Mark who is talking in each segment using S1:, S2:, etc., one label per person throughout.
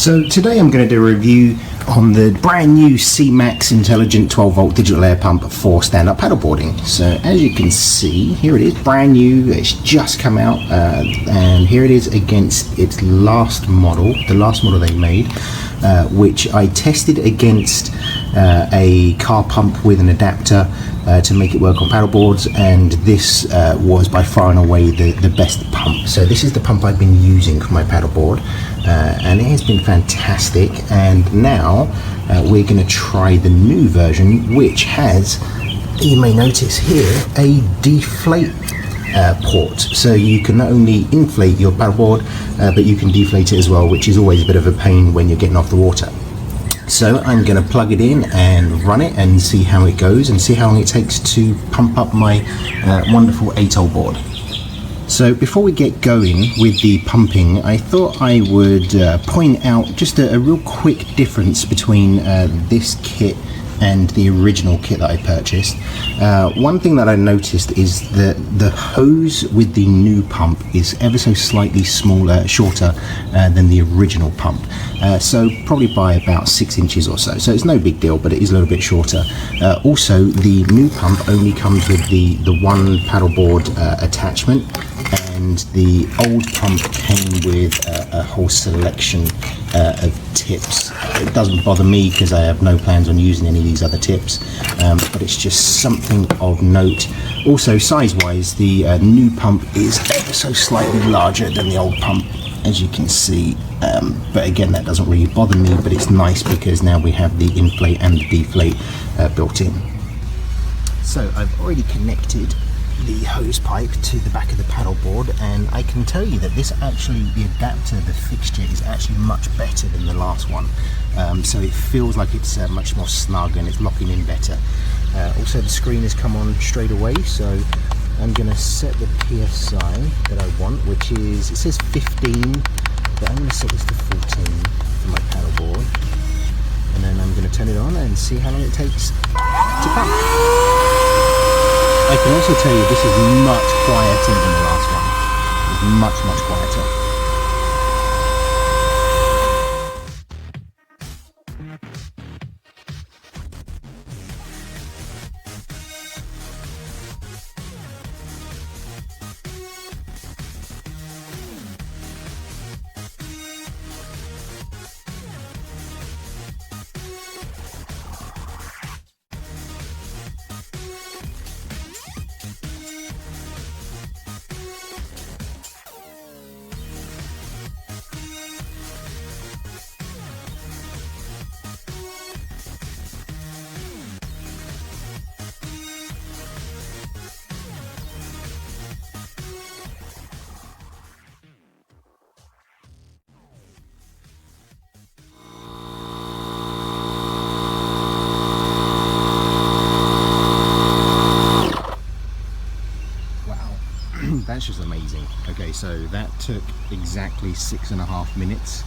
S1: So today I'm going to do a review on the brand new Seamax Intelligent 12 volt digital air pump for stand-up paddleboarding. So as you can see, here it is, brand new, it's just come out, and here it is against its last model, the last model they made, which I tested against a car pump with an adapter to make it work on paddleboards, and this was by far and away the best pump. So this is the pump I've been using for my paddleboard, and it has been fantastic. And now we're going to try the new version, which has, you may notice here, a deflate port. So you can not only inflate your paddleboard, but you can deflate it as well, which is always a bit of a pain when you're getting off the water. So I'm going to plug it in and run it and see how it goes and see how long it takes to pump up my wonderful atoll board. So before we get going with the pumping, I thought I would point out just a real quick difference between this kit and the original kit that I purchased. One thing that I noticed is that the hose with the new pump is ever so slightly smaller, shorter than the original pump. So probably by about 6 inches or so. So it's no big deal, but it is a little bit shorter. Also, the new pump only comes with the one paddleboard attachment, and the old pump came with a whole selection of tips. It doesn't bother me because I have no plans on using any of these other tips, but it's just something of note. Also, size-wise, the new pump is ever so slightly larger than the old pump, as you can see, but again, that doesn't really bother me, but it's nice because now we have the inflate and the deflate built in. So I've already connected the hose pipe to the back of the paddleboard, and I can tell you that this actually, the adapter, the fixture is actually much better than the last one. So it feels like it's much more snug and it's locking in better. Also, the screen has come on straight away, so I'm going to set the PSI that I want, which is, it says 15, but I'm going to set this to 14 for my paddleboard, and then I'm going to turn it on and see how long it takes to pump. I can also tell you this is much quieter than the last one. It's much quieter. That's just amazing. Okay, so that took exactly 6.5 minutes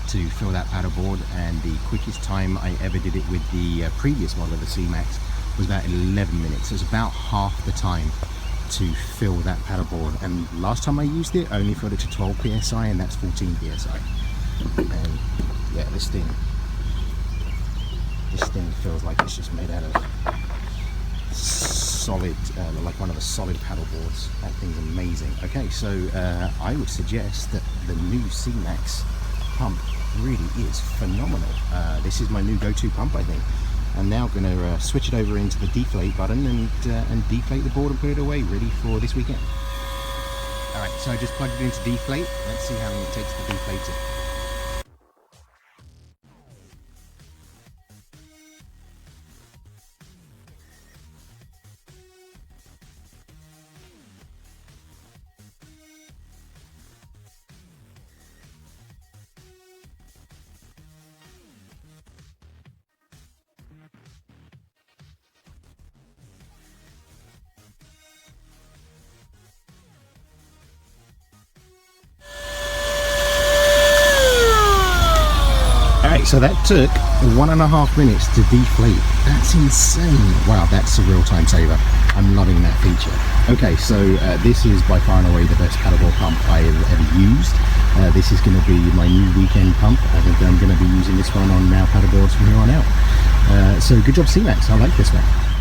S1: to fill that paddleboard, and the quickest time I ever did it with the previous model of the Seamax was about 11 minutes. So it's about half the time to fill that paddleboard, and last time I used it I only filled it to 12 PSI, and that's 14 PSI. And yeah, this thing feels like it's just made out of solid, like one of the solid paddle boards. That thing's amazing. Okay, so I would suggest that the new Seamax pump really is phenomenal. This is my new go-to pump, I think. I'm now going to switch it over into the deflate button and deflate the board and put it away, ready for this weekend. Alright, so I just plugged it into deflate. Let's see how long it takes to deflate it. So that took 1.5 minutes to deflate. That's insane. Wow, that's a real time saver. I'm loving that feature. Okay, so this is by far and away the best paddleboard pump I have ever used. This is going to be my new weekend pump. I think I'm going to be using this one on now paddleboards from here on out. So good job Seamax, I like this one.